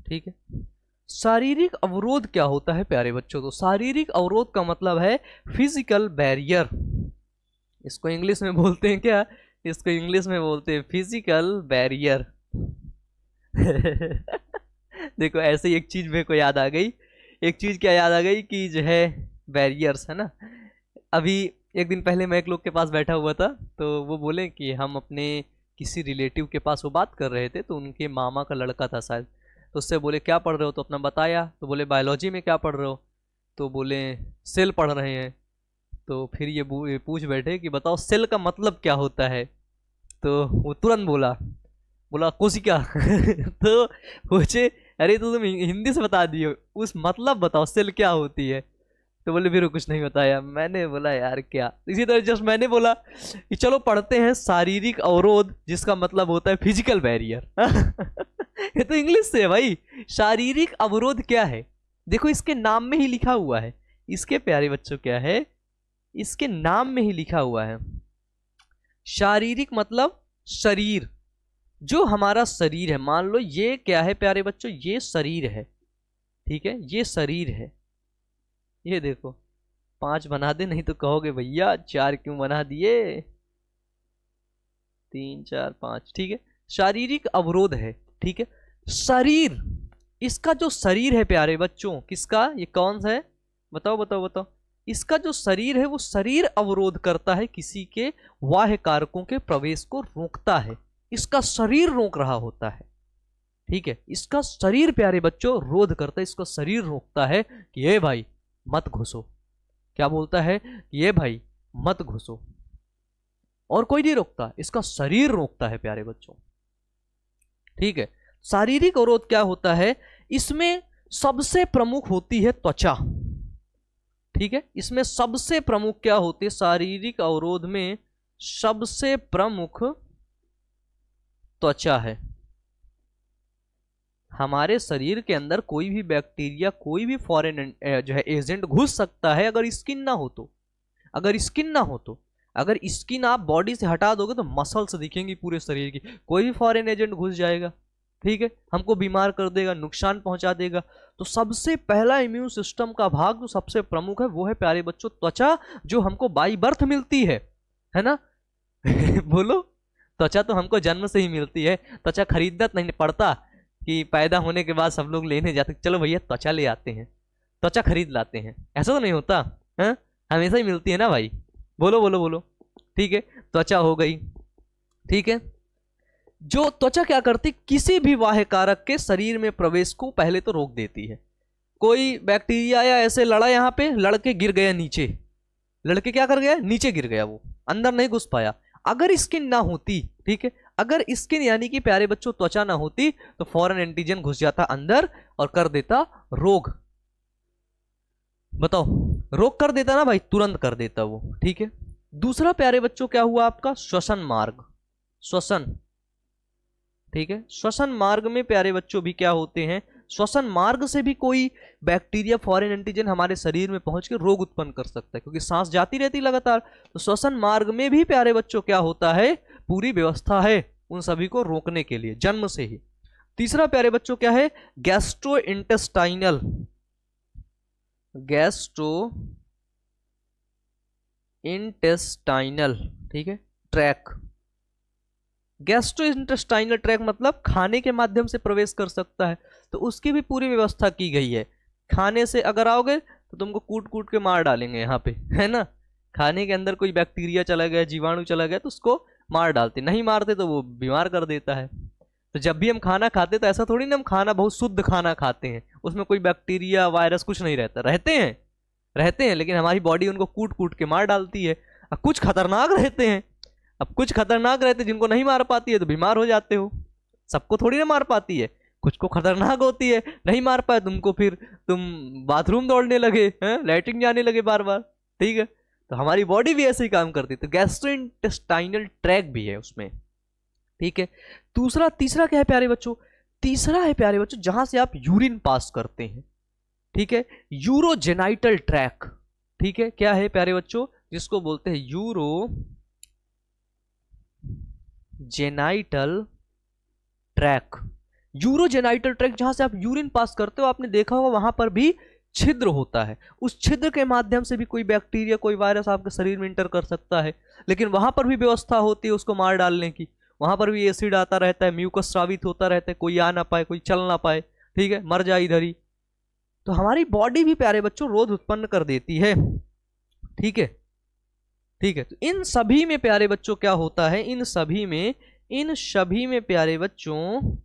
ठीक है। शारीरिक अवरोध क्या होता है प्यारे बच्चों? तो शारीरिक अवरोध का मतलब है फिजिकल बैरियर। इसको इंग्लिश में बोलते हैं क्या? इसको इंग्लिश में बोलते हैं फिजिकल बैरियर। देखो ऐसे ही एक चीज मेरे को याद आ गई। एक चीज क्या याद आ गई कि जो है बैरियर्स है ना। अभी एक दिन पहले मैं एक लोग के पास बैठा हुआ था, तो वो बोले कि हम अपने किसी रिलेटिव के पास वो बात कर रहे थे, तो उनके मामा का लड़का था शायद। तो उससे बोले क्या पढ़ रहे हो? तो अपना बताया। तो बोले बायोलॉजी में। क्या पढ़ रहे हो? तो बोले सेल पढ़ रहे हैं। तो फिर ये पूछ बैठे कि बताओ सेल का मतलब क्या होता है? तो वो तुरंत बोला कोशिका। तो पूछे अरे तो तुम हिंदी से बता दियो, उस मतलब बताओ सेल क्या होती है। तो बोले फिर कुछ नहीं बताया। मैंने बोला यार क्या। इसी तरह जस्ट मैंने बोला कि चलो पढ़ते हैं शारीरिक अवरोध, जिसका मतलब होता है फिजिकल बैरियर। ये तो इंग्लिश से है भाई। शारीरिक अवरोध क्या है? देखो इसके नाम में ही लिखा हुआ है। इसके प्यारे बच्चों क्या है? इसके नाम में ही लिखा हुआ है। शारीरिक मतलब शरीर, जो हमारा शरीर है। मान लो ये क्या है प्यारे बच्चों? ये शरीर है, ठीक है। ये शरीर है। ये देखो 5 बना दे, नहीं तो कहोगे भैया 4 क्यों बना दिए? 3 4 5, ठीक है। शारीरिक अवरोध है, ठीक है। शरीर, इसका जो शरीर है प्यारे बच्चों, किसका? ये कौन सा है? बताओ बताओ बताओ। इसका जो शरीर है वो शरीर अवरोध करता है, किसी के बाह्य कारकों के प्रवेश को रोकता है। इसका शरीर रोक रहा होता है, ठीक है। इसका शरीर प्यारे बच्चों रोध करता है, इसका शरीर रोकता है कि ये भाई मत घुसो। क्या बोलता है? ये भाई मत घुसो। और कोई नहीं रोकता, इसका शरीर रोकता है प्यारे बच्चों, ठीक है। शारीरिक अवरोध क्या होता है? इसमें सबसे प्रमुख होती है त्वचा, ठीक है। इसमें सबसे प्रमुख क्या होती है? शारीरिक अवरोध में सबसे प्रमुख त्वचा है। हमारे शरीर के अंदर कोई भी बैक्टीरिया, कोई भी फॉरेन जो है एजेंट घुस सकता है, अगर स्किन ना हो तो। अगर स्किन ना हो तो, अगर स्किन आप बॉडी से हटा दोगे तो मसल्स दिखेंगी पूरे शरीर की। कोई भी फॉरेन एजेंट घुस जाएगा, ठीक है, हमको बीमार कर देगा, नुकसान पहुंचा देगा। तो सबसे पहला इम्यून सिस्टम का भाग जो सबसे प्रमुख है वो है प्यारे बच्चों त्वचा, जो हमको बाई बर्थ मिलती है ना। बोलो, त्वचा तो हमको जन्म से ही मिलती है। त्वचा खरीदना नहीं पड़ता कि पैदा होने के बाद सब लोग लेने जाते, चलो भैया त्वचा ले आते हैं, त्वचा खरीद लाते हैं। ऐसा तो नहीं होता है, हमेशा ही मिलती है ना भाई। बोलो बोलो बोलो, ठीक है। त्वचा हो गई, ठीक है। जो त्वचा क्या करती? किसी भी बाह्य कारक के शरीर में प्रवेश को पहले तो रोक देती है। कोई बैक्टीरिया या ऐसे लड़ा, यहाँ पे लड़के गिर गया नीचे, लड़के क्या कर गया? नीचे गिर गया, वो अंदर नहीं घुस पाया। अगर स्किन ना होती, ठीक है, अगर स्किन यानी कि प्यारे बच्चों त्वचा ना होती, तो फॉरेन एंटीजन घुस जाता अंदर और कर देता रोग। बताओ, रोग कर देता ना भाई, तुरंत कर देता वो, ठीक है। दूसरा प्यारे बच्चों क्या हुआ आपका? श्वसन मार्ग, श्वसन, ठीक है। श्वसन मार्ग में प्यारे बच्चों भी क्या होते हैं? श्वसन मार्ग से भी कोई बैक्टीरिया, फॉरेन एंटीजन हमारे शरीर में पहुंच के रोग उत्पन्न कर सकता है, क्योंकि सांस जाती रहती लगातार। तो श्वसन मार्ग में भी प्यारे बच्चों क्या होता है? पूरी व्यवस्था है उन सभी को रोकने के लिए, जन्म से ही। तीसरा प्यारे बच्चों क्या है? गैस्ट्रो इंटेस्टाइनल, गैस्ट्रो इंटेस्टाइनल, ठीक है, ट्रैक। गैस्ट्रो इंटेस्टाइनल ट्रैक मतलब खाने के माध्यम से प्रवेश कर सकता है, तो उसकी भी पूरी व्यवस्था की गई है। खाने से अगर आओगे तो तुमको कूट कूट के मार डालेंगे यहाँ पे, है ना। खाने के अंदर कोई बैक्टीरिया चला गया, जीवाणु चला गया, तो उसको मार डालते, नहीं मारते तो वो बीमार कर देता है। तो जब भी हम खाना खाते तो ऐसा थोड़ी ना हम खाना बहुत शुद्ध खाना खाते हैं, उसमें कोई बैक्टीरिया वायरस कुछ नहीं रहता, रहते हैं लेकिन हमारी बॉडी उनको कूट कूट के मार डालती है। अब कुछ खतरनाक रहते हैं, जिनको नहीं मार पाती है तो बीमार हो जाते हो। सबको थोड़ी ना मार पाती है, कुछ को खतरनाक होती है, नहीं मार पाए तुमको, फिर तुम बाथरूम दौड़ने लगे, लैट्रिन जाने लगे बार बार, ठीक है। तो हमारी बॉडी भी ऐसे ही काम करती है। तो गैस्ट्रोइंटेस्टाइनल ट्रैक भी है उसमें, ठीक है। तीसरा क्या है प्यारे बच्चों? तीसरा है प्यारे बच्चों जहां से आप यूरिन पास करते हैं, ठीक है, यूरोजेनाइटल ट्रैक, ठीक है। क्या है प्यारे बच्चों? जिसको बोलते हैं यूरोजेनाइटल ट्रैक। यूरोजेनाइटल ट्रैक जहां से आप यूरिन पास करते हो, आपने देखा होगा वहां पर भी छिद्र होता है। उस छिद्र के माध्यम से भी कोई बैक्टीरिया, कोई वायरस आपके शरीर में इंटर कर सकता है, लेकिन वहां पर भी व्यवस्था होती है उसको मार डालने की। वहां पर भी एसिड आता रहता है, म्यूकस स्रावित होता रहता है, कोई आ ना पाए, कोई चल ना पाए, ठीक है, मर जाए इधर ही। तो हमारी बॉडी भी प्यारे बच्चों रोध उत्पन्न कर देती है, ठीक है, ठीक है। तो इन सभी में प्यारे बच्चों क्या होता है? इन सभी में प्यारे बच्चों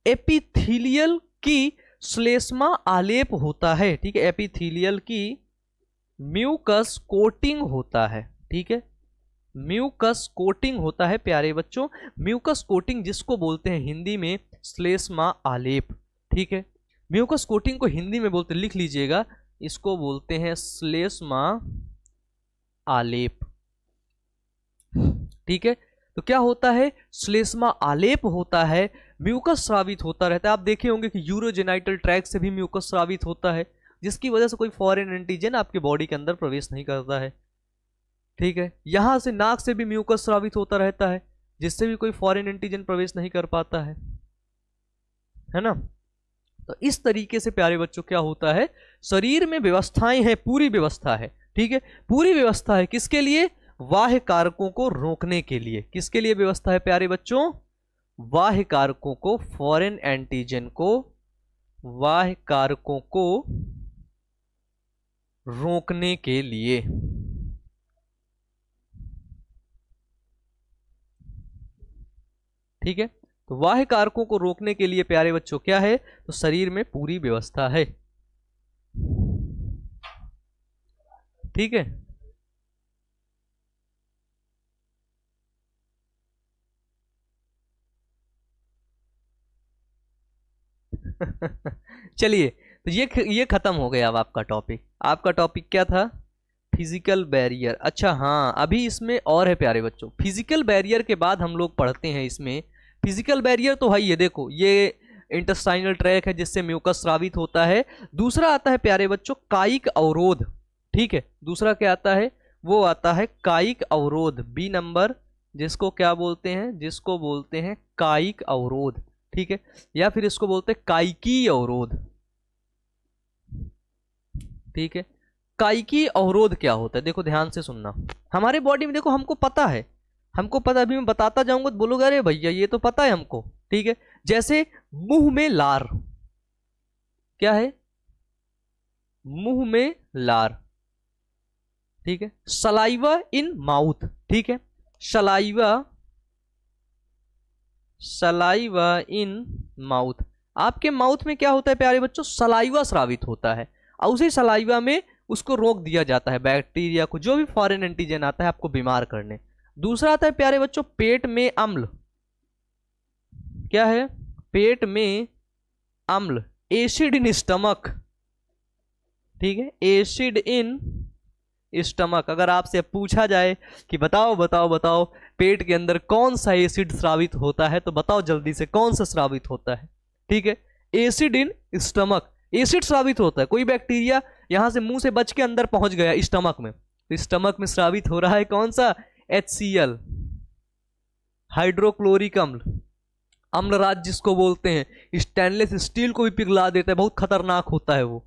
एपिथीलियल की श्लेष्मा आलेप होता है, ठीक है। एपिथीलियल की म्यूकस कोटिंग होता है, ठीक है, म्यूकस कोटिंग होता है प्यारे बच्चों। म्यूकस कोटिंग जिसको बोलते हैं हिंदी में श्लेष्मा आलेप, ठीक है। म्यूकस कोटिंग को हिंदी में बोलते, लिख लीजिएगा, इसको बोलते हैं श्लेष्मा आलेप, ठीक है। तो क्या होता है? श्लेष्मा आलेप होता है, म्यूकस स्रावित होता रहता है। आप देखे होंगे कि यूरोजेनाइटल ट्रैक से भी म्यूकस स्रावित होता है, जिसकी वजह से कोई फॉरेन एंटीजन आपके बॉडी के अंदर प्रवेश नहीं करता है, ठीक है। यहां से नाक से भी म्यूकस स्रावित होता रहता है, जिससे भी कोई फॉरेन एंटीजन प्रवेश नहीं कर पाता है ना। तो इस तरीके से प्यारे बच्चों क्या होता है? शरीर में व्यवस्थाएं हैं, पूरी व्यवस्था है, ठीक है, पूरी व्यवस्था है। किसके लिए? बाह्य कारकों को रोकने के लिए। किसके लिए व्यवस्था है प्यारे बच्चों? बाह्य कारकों को, फॉरेन एंटीजन को, बाह्य कारकों को रोकने के लिए, ठीक है। तो बाह्य कारकों को रोकने के लिए प्यारे बच्चों क्या है? तो शरीर में पूरी व्यवस्था है, ठीक है। चलिए, तो ये खत्म हो गया अब आपका टॉपिक। आपका टॉपिक क्या था? Physical barrier. अच्छा हाँ, अभी इसमें और है प्यारे बच्चों। फिजिकल बैरियर के बाद हम लोग पढ़ते हैं इसमें, फिजिकल बैरियर तो है ये, देखो ये इंटेस्टाइनल ट्रैक है जिससे म्यूकस स्रावित होता है। दूसरा आता है प्यारे बच्चों कायिक अवरोध, ठीक है। दूसरा क्या आता है? वो आता है कायिक अवरोध, बी नंबर, जिसको क्या बोलते हैं? जिसको बोलते हैं कायिक अवरोध, ठीक है, या फिर इसको बोलते हैं कायिकी अवरोध, ठीक है। कायिकी अवरोध क्या होता है? देखो ध्यान से सुनना। हमारे बॉडी में देखो, हमको पता है, अभी मैं बताता जाऊंगा तो बोलोगे अरे भैया ये तो पता है हमको, ठीक है। जैसे मुंह में लार, क्या है? मुंह में लार, ठीक है। सलाइवा इन माउथ, ठीक है, सलाइवा इन माउथ। आपके माउथ में क्या होता है प्यारे बच्चों? सलाइवा स्रावित होता है, और उसी सलाइवा में उसको रोक दिया जाता है, बैक्टीरिया को, जो भी फॉरेन एंटीजन आता है आपको बीमार करने। दूसरा आता है प्यारे बच्चों पेट में अम्ल, क्या है? पेट में अम्ल, एसिड इन स्टमक, ठीक है, एसिड इन स्टमक। अगर आपसे पूछा जाए कि बताओ पेट के अंदर कौन सा एसिड स्रावित होता है, तो बताओ जल्दी से कौन सा स्रावित होता है, ठीक है, एसिड इन स्टमक। एसिड स्रावित होता है, कोई बैक्टीरिया यहां से मुंह से बच के अंदर पहुंच गया स्टमक में, तो स्टमक में स्रावित हो रहा है कौन सा? HCl, हाइड्रोक्लोरिक अम्ल, अम्लराज जिसको बोलते हैं। स्टेनलेस स्टील को भी पिघला देता है, बहुत खतरनाक होता है वो।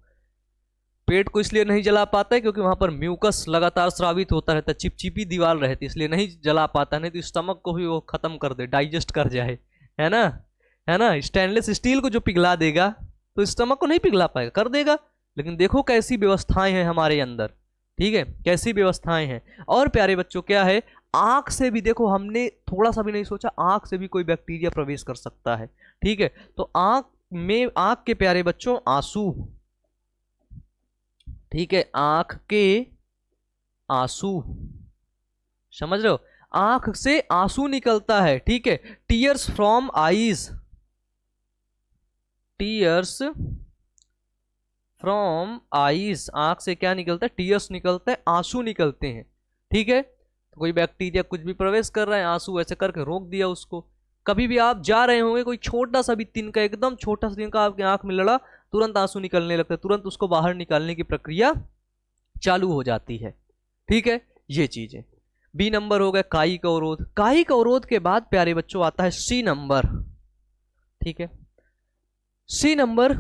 पेट को इसलिए नहीं जला पाता है क्योंकि वहां पर म्यूकस लगातार स्रावित होता रहता है, चिपचिपी दीवार रहती है, इसलिए नहीं जला पाता, नहीं तो स्टमक को भी वो खत्म कर दे, डाइजेस्ट कर जाए, है ना। स्टेनलेस स्टील को जो पिघला देगा तो स्टमक को नहीं पिघला पाएगा, कर देगा, लेकिन देखो कैसी व्यवस्थाएं हैं हमारे अंदर, ठीक है, कैसी व्यवस्थाएं हैं। और प्यारे बच्चों क्या है, आंख से भी देखो, हमने थोड़ा सा भी नहीं सोचा, आंख से भी कोई बैक्टीरिया प्रवेश कर सकता है, ठीक है। तो आंख में, आंख के प्यारे बच्चों आंसू, ठीक है, आंख के आंसू, समझ रहे हो, आंख से आंसू निकलता है, ठीक है। Tears from eyes, tears from eyes, आंख से क्या निकलता है, टीयर्स निकलता है, आंसू निकलते हैं, ठीक है। तो कोई बैक्टीरिया कुछ भी प्रवेश कर रहा है, आंसू ऐसे करके रोक दिया उसको। कभी भी आप जा रहे होंगे, कोई छोटा सा भी तिनका, एकदम छोटा सा तिनका आपकी आंख में लड़ा, तुरंत आंसू निकलने लगता है, तुरंत उसको बाहर निकालने की प्रक्रिया चालू हो जाती है, ठीक है। ये चीजें। बी नंबर हो गया कायिक अवरोध। कायिक अवरोध के बाद प्यारे बच्चों आता है सी नंबर, ठीक है। सी नंबर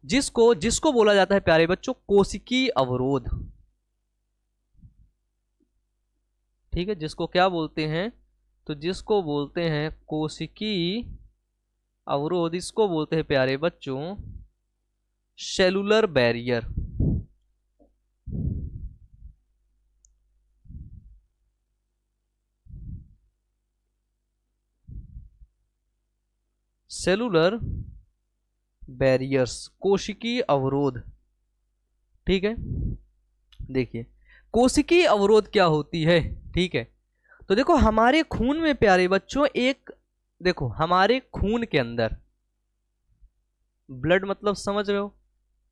जिसको बोला जाता है प्यारे बच्चों कोशिकीय अवरोध, ठीक है। जिसको क्या बोलते हैं, तो जिसको बोलते हैं कोशिकीय अवरोध, इसको बोलते हैं प्यारे बच्चों सेलुलर बैरियर, सेलुलर बैरियर्स, कोशिकीय अवरोध, ठीक है। देखिए कोशिकीय अवरोध क्या होती है, ठीक है। तो देखो हमारे खून में प्यारे बच्चों एक, देखो हमारे खून के अंदर, ब्लड मतलब समझ रहे हो,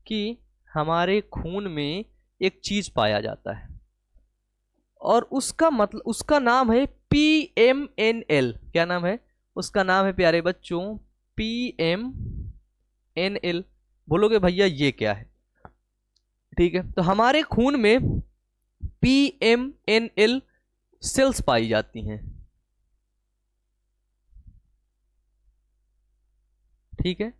कि हमारे खून में एक चीज पाया जाता है और उसका मतलब, उसका नाम है PMNL। क्या नाम है उसका? नाम है प्यारे बच्चों PMNL। बोलोगे भैया ये क्या है, ठीक है। तो हमारे खून में PMNL सेल्स पाई जाती हैं, ठीक है।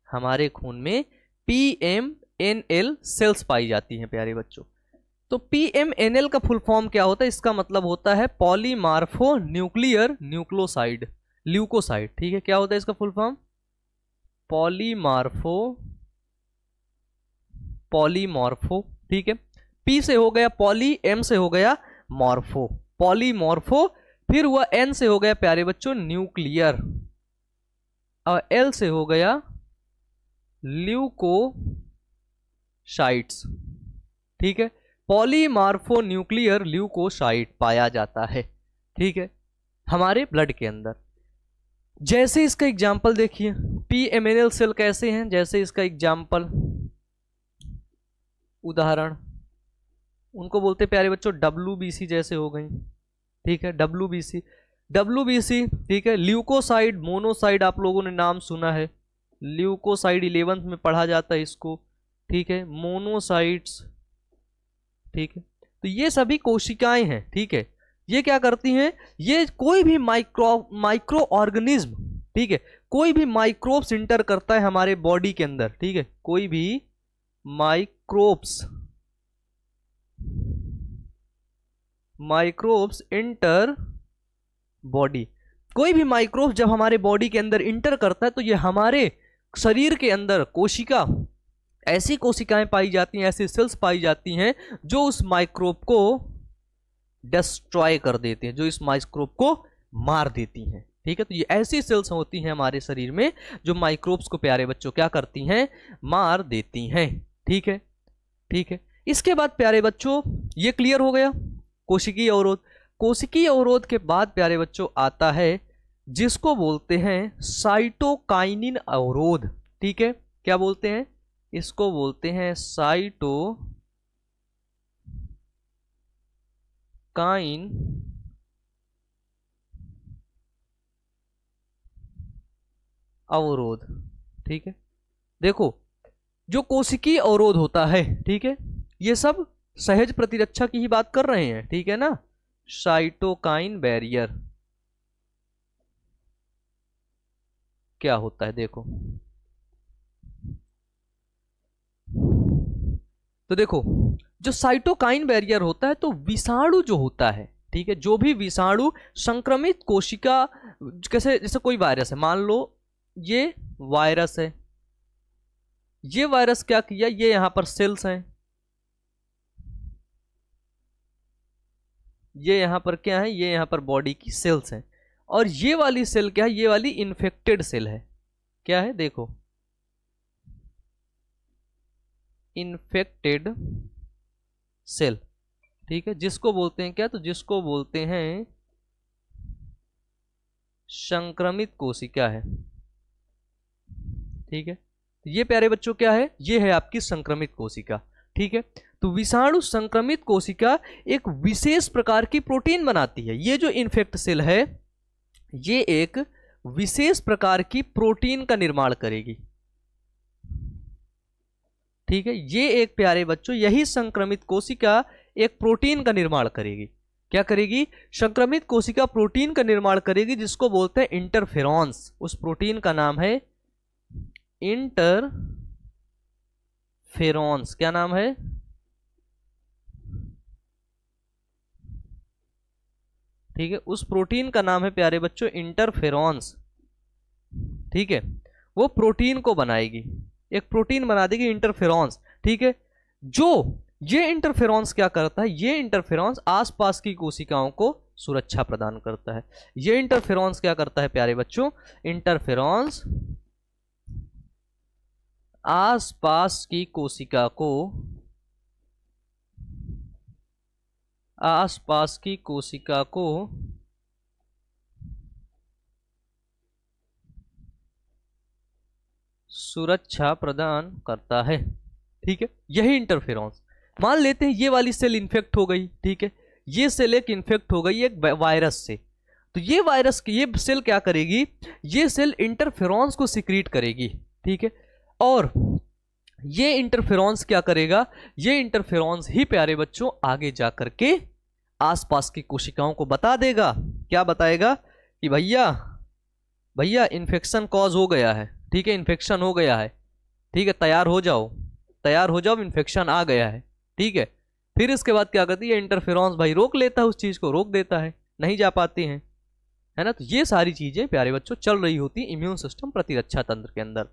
हमारे खून में PMNL सेल्स पाई जाती हैं प्यारे बच्चों। तो PMNL का फुल फॉर्म क्या होता है? इसका मतलब होता है पॉलीमार्फो न्यूक्लियर न्यूक्लोसाइड, ल्यूकोसाइड, ठीक है। क्या होता है इसका फुल फॉर्म? पॉलीमॉर्फो, ठीक है। P से हो गया पॉली, M से हो गया मॉर्फो, पॉलीमॉर्फो। फिर हुआ N से हो गया प्यारे बच्चों न्यूक्लियर, और L से हो गया ल्यूकोसाइट्स, ठीक है। पॉलीमार्फो न्यूक्लियर ल्यूकोसाइट पाया जाता है, ठीक है, हमारे ब्लड के अंदर। जैसे इसका एग्जाम्पल देखिए, PMNL सेल कैसे हैं, जैसे इसका एग्जाम्पल, उदाहरण, उनको बोलते प्यारे बच्चों WBC जैसे हो गई, ठीक है। WBC, ठीक है। ल्यूकोसाइड, मोनोसाइड आप लोगों ने नाम सुना है, ल्यूकोसाइड 11th में पढ़ा जाता है इसको, ठीक है। मोनोसाइट्स, ठीक है। तो ये सभी कोशिकाएं हैं, ठीक है। ये क्या करती हैं? ये कोई भी माइक्रो ऑर्गेनिज्म, ठीक है, कोई भी माइक्रोब्स इंटर करता है हमारे बॉडी के अंदर, ठीक है। कोई भी माइक्रोब्स इंटर बॉडी, कोई भी माइक्रोब जब हमारे बॉडी के अंदर इंटर करता है तो ये हमारे शरीर के अंदर कोशिका, ऐसी कोशिकाएं पाई जाती हैं, ऐसी सेल्स पाई जाती हैं जो उस माइक्रोब को डिस्ट्रॉय कर देते हैं, जो इस माइक्रोब को मार देती हैं, ठीक है। तो ये ऐसी सेल्स होती हैं हमारे शरीर में जो माइक्रोब्स को प्यारे बच्चों क्या करती हैं? मार देती हैं, ठीक है, ठीक है। इसके बाद प्यारे बच्चों ये क्लियर हो गया कोशिकीय अवरोध। कोशिकीय अवरोध के बाद प्यारे बच्चों आता है जिसको बोलते हैं साइटोकाइनिन अवरोध, ठीक है। क्या बोलते हैं इसको? बोलते हैं साइटोकाइन अवरोध, ठीक है। देखो जो कोशिकीय अवरोध होता है, ठीक है, ये सब सहज प्रतिरक्षा की ही बात कर रहे हैं, ठीक है ना। साइटोकाइन बैरियर क्या होता है देखो, तो देखो जो साइटोकाइन बैरियर होता है, तो विषाणु जो होता है, ठीक है, जो भी विषाणु संक्रमित कोशिका, जैसे कोई वायरस है, मान लो ये वायरस है, ये वायरस क्या किया, ये यहां पर सेल्स हैं, ये यहां पर क्या है, ये यहां पर बॉडी की सेल्स हैं, और ये वाली सेल क्या है, ये वाली इन्फेक्टेड सेल है। क्या है देखो, इन्फेक्टेड सेल, ठीक है, जिसको बोलते हैं क्या, तो जिसको बोलते हैं संक्रमित कोशिका है। ठीक है, तो ये प्यारे बच्चों क्या है, ये है आपकी संक्रमित कोशिका। ठीक है, तो विषाणु संक्रमित कोशिका एक विशेष प्रकार की प्रोटीन बनाती है। ये जो इन्फेक्ट सेल है ये एक विशेष प्रकार की प्रोटीन का निर्माण करेगी। ठीक है, ये एक प्यारे बच्चों, यही संक्रमित कोशिका एक प्रोटीन का निर्माण करेगी। क्या करेगी, संक्रमित कोशिका प्रोटीन का निर्माण करेगी जिसको बोलते हैं इंटरफेरॉन्स। उस प्रोटीन का नाम है इंटरफेरॉन्स। क्या नाम है, ठीक है, उस प्रोटीन का नाम है प्यारे बच्चों इंटरफेरॉन्स। ठीक है, वो प्रोटीन को बनाएगी, एक प्रोटीन बना देगी इंटरफेरॉन्स। ठीक है, जो ये इंटरफेरॉन्स क्या करता है, ये इंटरफेरॉन्स आसपास की कोशिकाओं को सुरक्षा प्रदान करता है। ये इंटरफेरॉन्स क्या करता है प्यारे बच्चों, इंटरफेरॉन्स आसपास की कोशिका को, आसपास की कोशिका को सुरक्षा प्रदान करता है। ठीक है, यही इंटरफेरॉन्स। मान लेते हैं ये वाली सेल इन्फेक्ट हो गई। ठीक है, ये सेल एक इन्फेक्ट हो गई एक वायरस से, तो ये वायरस की ये सेल क्या करेगी, ये सेल इंटरफेरॉन्स को सिक्रीट करेगी। ठीक है, और ये इंटरफेरॉन्स क्या करेगा, ये इंटरफेरॉन्स ही प्यारे बच्चों आगे जा करके आसपास की कोशिकाओं को बता देगा। क्या बताएगा कि भैया भैया इन्फेक्शन कॉज हो गया है। ठीक है, इन्फेक्शन हो गया है, ठीक है, तैयार हो जाओ, तैयार हो जाओ, इन्फेक्शन आ गया है। ठीक है, फिर इसके बाद क्या करती है इंटरफेरॉन्स, भाई रोक लेता है, उस चीज को रोक देता है, नहीं जा पाती हैं, है ना। तो ये सारी चीजें प्यारे बच्चों चल रही होती है इम्यून सिस्टम प्रतिरक्षा तंत्र के अंदर।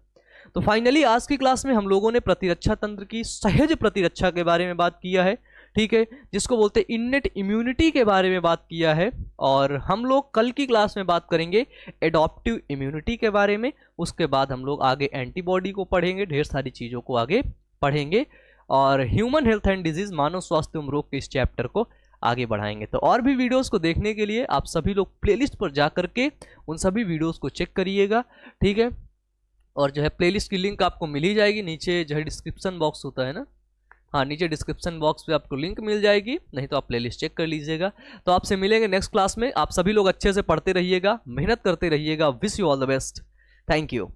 तो फाइनली आज की क्लास में हम लोगों ने प्रतिरक्षा तंत्र की सहज प्रतिरक्षा के बारे में बात किया है। ठीक है, जिसको बोलते हैं इन्नेट इम्यूनिटी के बारे में बात किया है, और हम लोग कल की क्लास में बात करेंगे एडॉप्टिव इम्यूनिटी के बारे में। उसके बाद हम लोग आगे एंटीबॉडी को पढ़ेंगे, ढेर सारी चीज़ों को आगे पढ़ेंगे, और ह्यूमन हेल्थ एंड डिजीज मानव स्वास्थ्य एवं रोग के इस चैप्टर को आगे बढ़ाएंगे। तो और भी वीडियोस को देखने के लिए आप सभी लोग प्लेलिस्ट पर जा करके उन सभी वीडियोस को चेक करिएगा। ठीक है, और जो है प्लेलिस्ट की लिंक आपको मिल ही जाएगी, नीचे जो है डिस्क्रिप्शन बॉक्स होता है ना, हाँ नीचे डिस्क्रिप्शन बॉक्स पे आपको लिंक मिल जाएगी, नहीं तो आप प्लेलिस्ट चेक कर लीजिएगा। तो आपसे मिलेंगे नेक्स्ट क्लास में। आप सभी लोग अच्छे से पढ़ते रहिएगा, मेहनत करते रहिएगा। Wish you all the best, thank you.